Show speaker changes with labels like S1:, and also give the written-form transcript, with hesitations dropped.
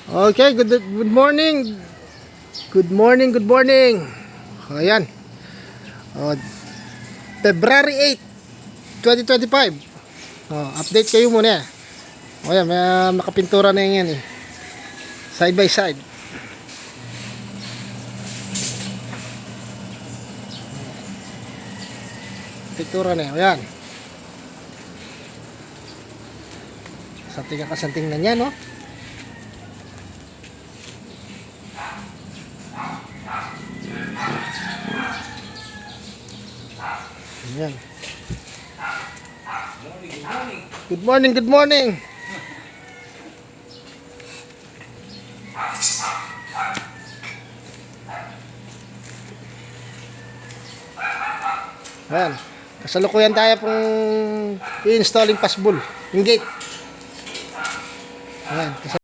S1: Okay, good morning. Good morning, good morning. Ayan. Oh, February 8, 2025. Oh, update kayo muna. Oh, ayan, may nakapintura na yan eh. Side by side. Pintura na yan. Ayan. Kasanting na yan, no? Ayan. Good morning, good morning. Ayan. Kasalukuyan tayo pong i-installing passbowl, yung gate. Ayan.